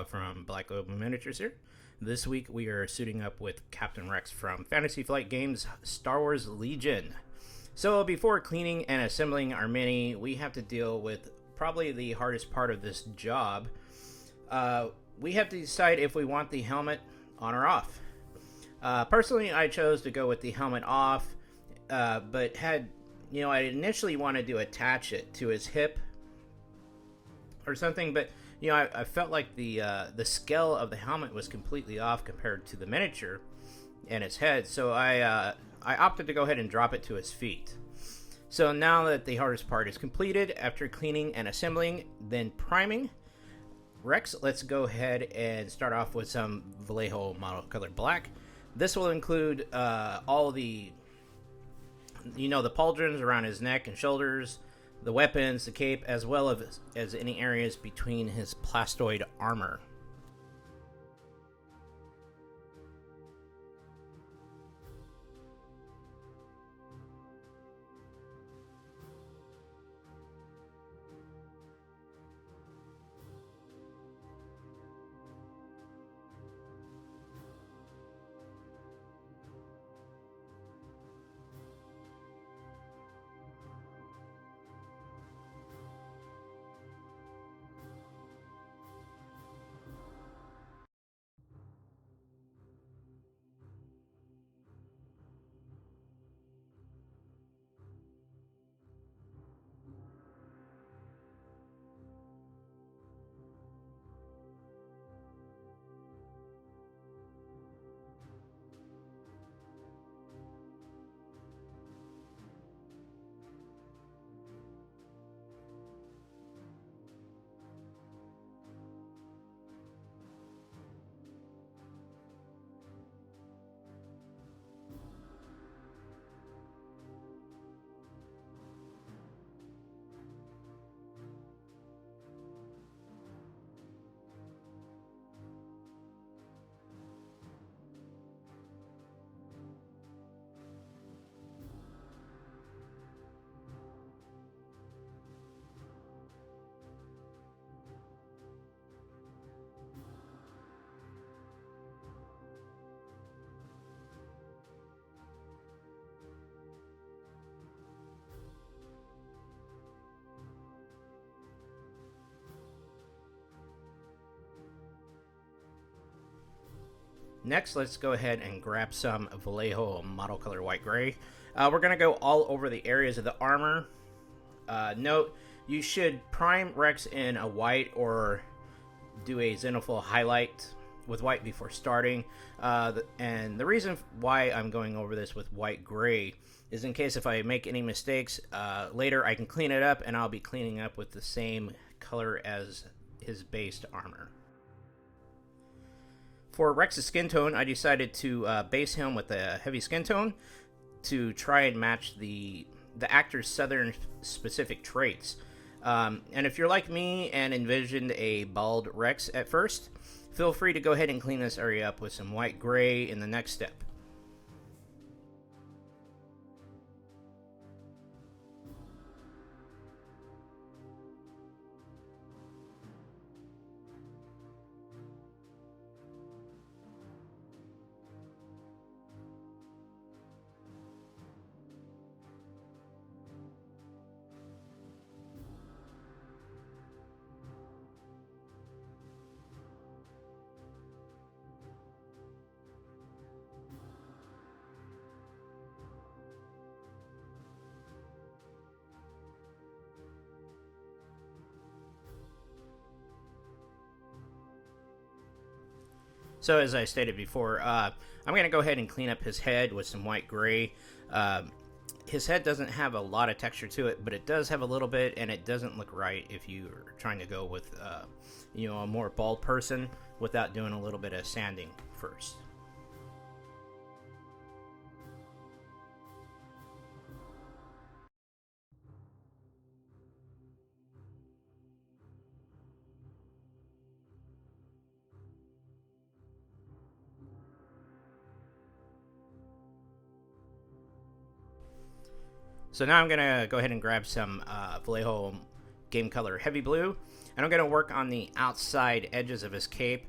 from Black Oak Miniatures here. This week we are suiting up with Captain Rex from Fantasy Flight Games Star Wars Legion. So before cleaning and assembling our mini, we have to deal with probably the hardest part of this job. We have to decide if we want the helmet on or off. Personally, I chose to go with the helmet off, but I initially wanted to attach it to his hip or something, but I felt like the scale of the helmet was completely off compared to the miniature and its head, so I opted to go ahead and drop it to his feet. So now that the hardest part is completed, after cleaning and assembling, then priming, Rex, let's go ahead and start off with some Vallejo model color black. This will include all the pauldrons around his neck and shoulders, the weapons, the cape, as well as any areas between his plastoid armor. Next, let's go ahead and grab some Vallejo model color white gray. We're going to go all over the areas of the armor. Note, you should prime Rex in a white or do a Xenophil highlight with white before starting. And the reason why I'm going over this with white gray is in case if I make any mistakes later, I can clean it up, and I'll be cleaning up with the same color as his base armor. For Rex's skin tone, I decided to base him with a heavy skin tone to try and match the actor's southern specific traits. And if you're like me and envisioned a bald Rex at first, feel free to go ahead and clean this area up with some white gray in the next step. So as I stated before, I'm going to go ahead and clean up his head with some white gray. His head doesn't have a lot of texture to it, but it does have a little bit, and it doesn't look right if you're trying to go with a more bald person without doing a little bit of sanding first. So now I'm going to go ahead and grab some Vallejo Game Color Heavy Blue. And I'm going to work on the outside edges of his cape.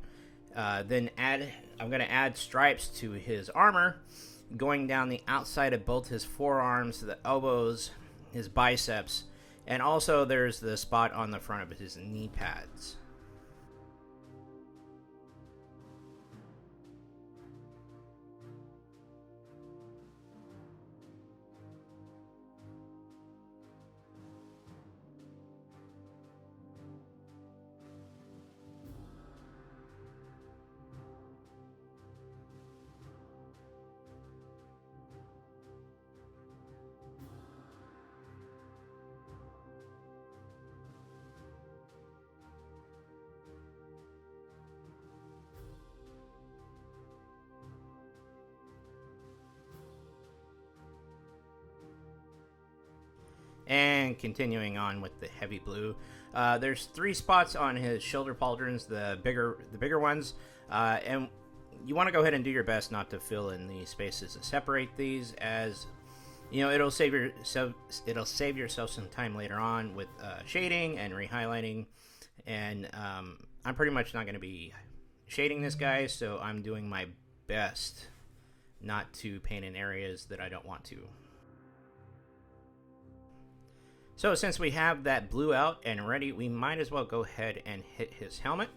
I'm going to add stripes to his armor, going down the outside of both his forearms, the elbows, his biceps, and also there's the spot on the front of his knee pads. And continuing on with the heavy blue, there's 3 spots on his shoulder pauldrons, the bigger ones, and you want to go ahead and do your best not to fill in the spaces to separate these, as you know it'll save yourself some time later on with shading and rehighlighting. And I'm pretty much not going to be shading this guy, so I'm doing my best not to paint in areas that I don't want to. So since we have that blue out and ready, we might as well go ahead and hit his helmet.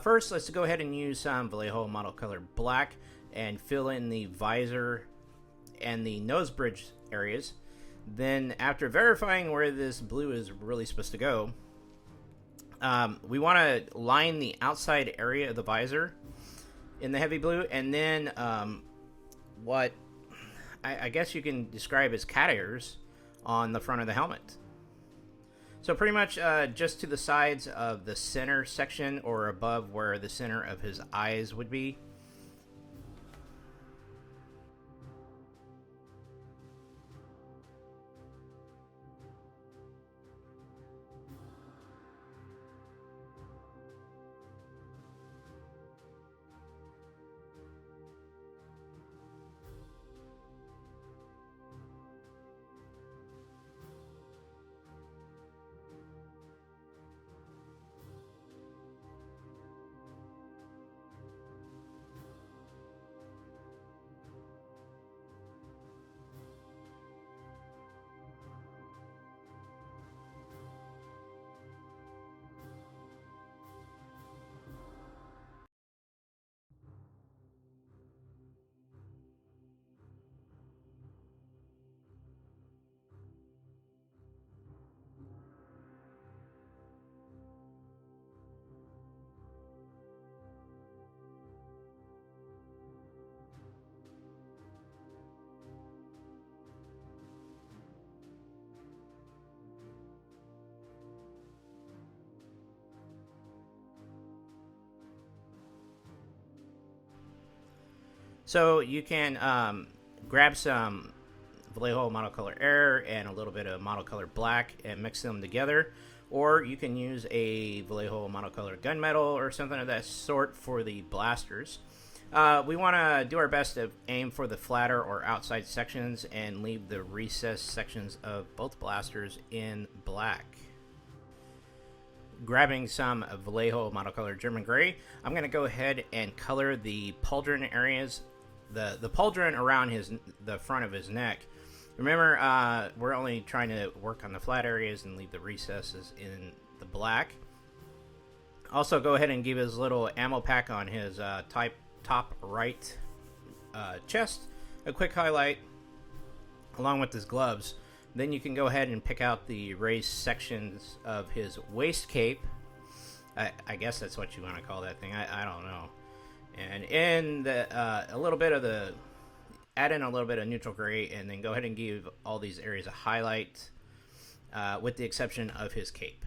First, let's go ahead and use some Vallejo model color black and fill in the visor and the nose bridge areas. Then, after verifying where this blue is really supposed to go, we want to line the outside area of the visor in the heavy blue, and then what I guess you can describe as cat ears on the front of the helmet. So pretty much just to the sides of the center section, or above where the center of his eyes would be. So you can grab some Vallejo monocolor air and a little bit of monocolor black and mix them together, or you can use a Vallejo monocolor gunmetal or something of that sort for the blasters. We want to do our best to aim for the flatter or outside sections and leave the recessed sections of both blasters in black. Grabbing some Vallejo monocolor German gray, I'm going to go ahead and color the pauldron areas, the pauldron around the front of his neck. Remember, we're only trying to work on the flat areas and leave the recesses in the black. Also, go ahead and give his little ammo pack on his top right chest a quick highlight, along with his gloves. Then you can go ahead and pick out the raised sections of his waist cape. I guess that's what you want to call that thing. I don't know. And in add in a little bit of neutral gray, and then go ahead and give all these areas a highlight, with the exception of his cape.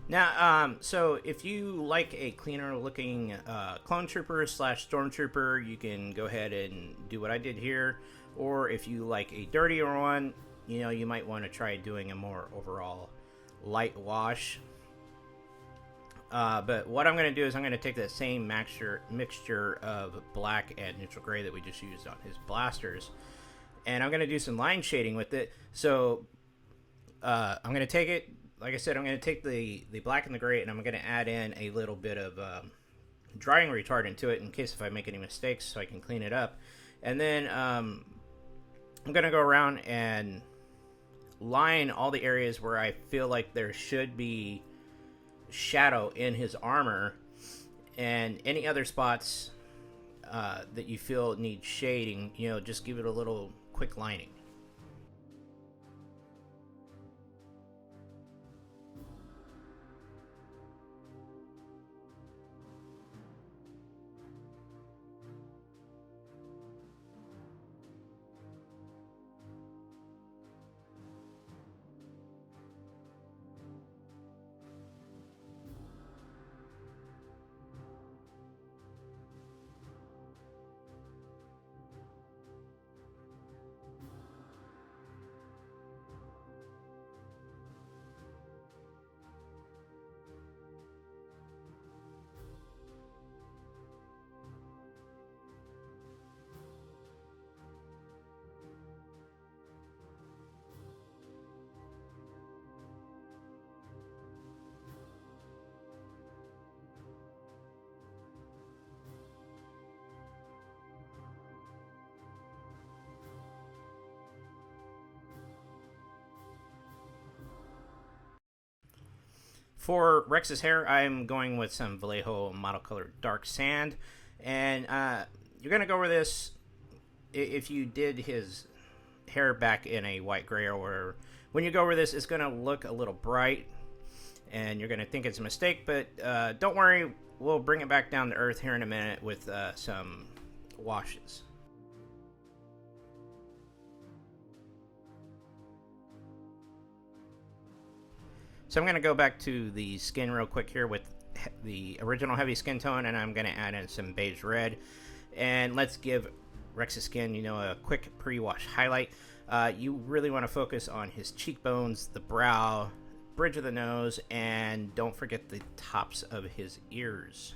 Now, so if you like a cleaner looking clone trooper slash stormtrooper, you can go ahead and do what I did here. Or if you like a dirtier one, you know, you might want to try doing a more overall light wash. But what I'm going to do is I'm going to take that same mixture of black and neutral gray that we just used on his blasters, and I'm going to do some line shading with it. So I'm going to take it, like I said, I'm going to take the black and the gray, and I'm going to add in a little bit of drying retardant to it in case if I make any mistakes so I can clean it up. And then I'm going to go around and line all the areas where I feel like there should be shadow in his armor, and any other spots that you feel need shading, you know, just give it a little quick lining. For Rex's hair, I'm going with some Vallejo model color dark sand, and you're going to go over this if you did his hair back in a white gray or whatever. When you go over this, it's going to look a little bright, and you're going to think it's a mistake, but don't worry, we'll bring it back down to earth here in a minute with some washes. So I'm going to go back to the skin real quick here with the original heavy skin tone, and I'm going to add in some beige red. And let's give Rex's skin, you know, a quick pre-wash highlight. You really want to focus on his cheekbones, the brow, bridge of the nose, and don't forget the tops of his ears.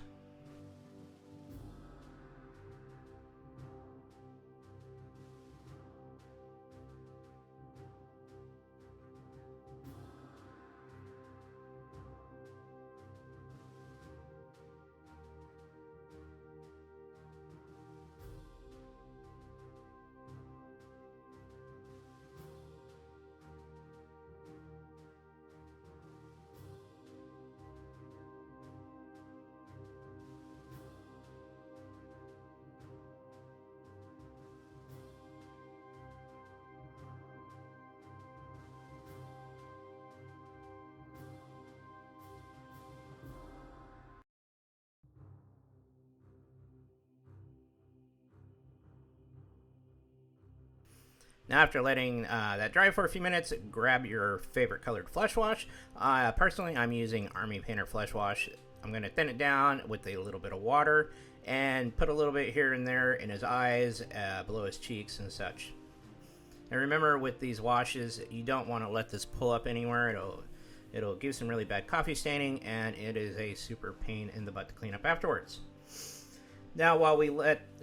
Now, after letting that dry for a few minutes, grab your favorite colored flesh wash. Personally, I'm using Army Painter Flesh Wash. I'm going to thin it down with a little bit of water and put a little bit here and there in his eyes, below his cheeks and such. And remember, with these washes, you don't want to let this pull up anywhere. It'll give some really bad coffee staining, and it is a super pain in the butt to clean up afterwards. Now, while we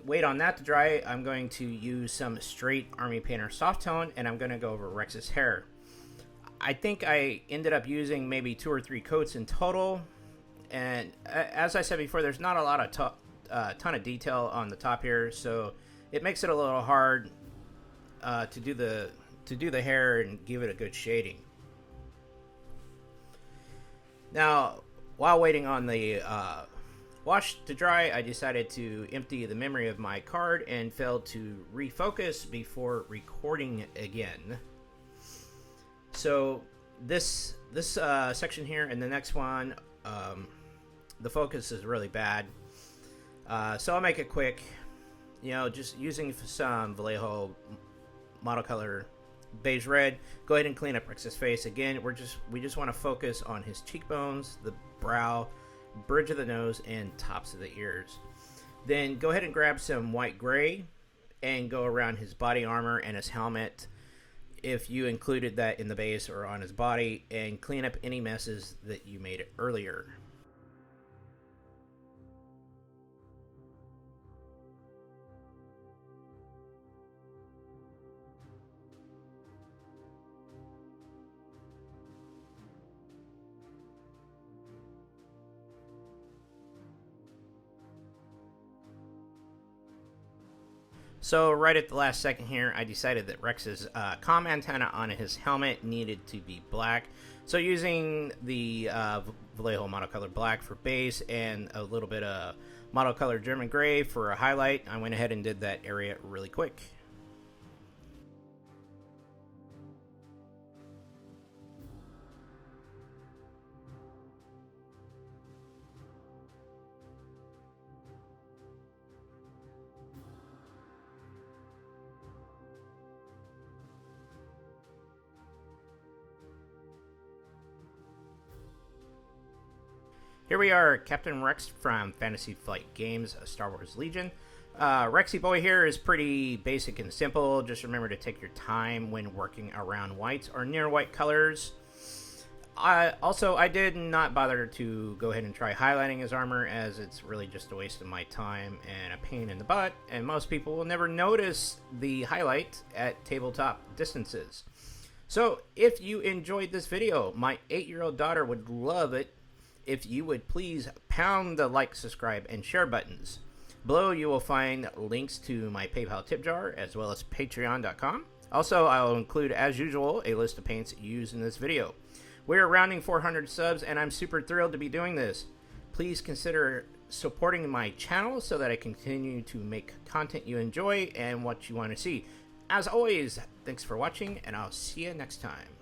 wait on that to dry, I'm going to use some straight Army Painter Soft Tone, and I'm going to go over Rex's hair. I think I ended up using maybe 2 or 3 coats in total, and as I said before, there's not a lot of ton of detail on the top here, so it makes it a little hard to do the hair and give it a good shading. Now, while waiting on the wash to dry, I decided to empty the memory of my card and failed to refocus before recording again. So this section here and the next one, the focus is really bad. So I'll make it quick. You know, just using some Vallejo model color Beige Red, go ahead and clean up Rex's face. Again, we just want to focus on his cheekbones, the brow, bridge of the nose, and tops of the ears. Then go ahead and grab some white gray and go around his body armor and his helmet, if you included that in the base or on his body, and clean up any messes that you made earlier. So right at the last second here, I decided that Rex's comm antenna on his helmet needed to be black. So using the Vallejo monocolor black for base and a little bit of monocolor German gray for a highlight, I went ahead and did that area really quick. Here we are, Captain Rex from Fantasy Flight Games, Star Wars Legion. Rexy boy here is pretty basic and simple. Just remember to take your time when working around whites or near white colors. I did not bother to go ahead and try highlighting his armor, as it's really just a waste of my time and a pain in the butt, and most people will never notice the highlight at tabletop distances. So if you enjoyed this video, my 8-year-old daughter would love it if you would please pound the like, subscribe, and share buttons. Below you will find links to my PayPal tip jar, as well as patreon.com. Also, I will include, as usual, a list of paints used in this video. We are rounding 400 subs, and I'm super thrilled to be doing this. Please consider supporting my channel so that I continue to make content you enjoy and what you want to see. As always, thanks for watching, and I'll see you next time.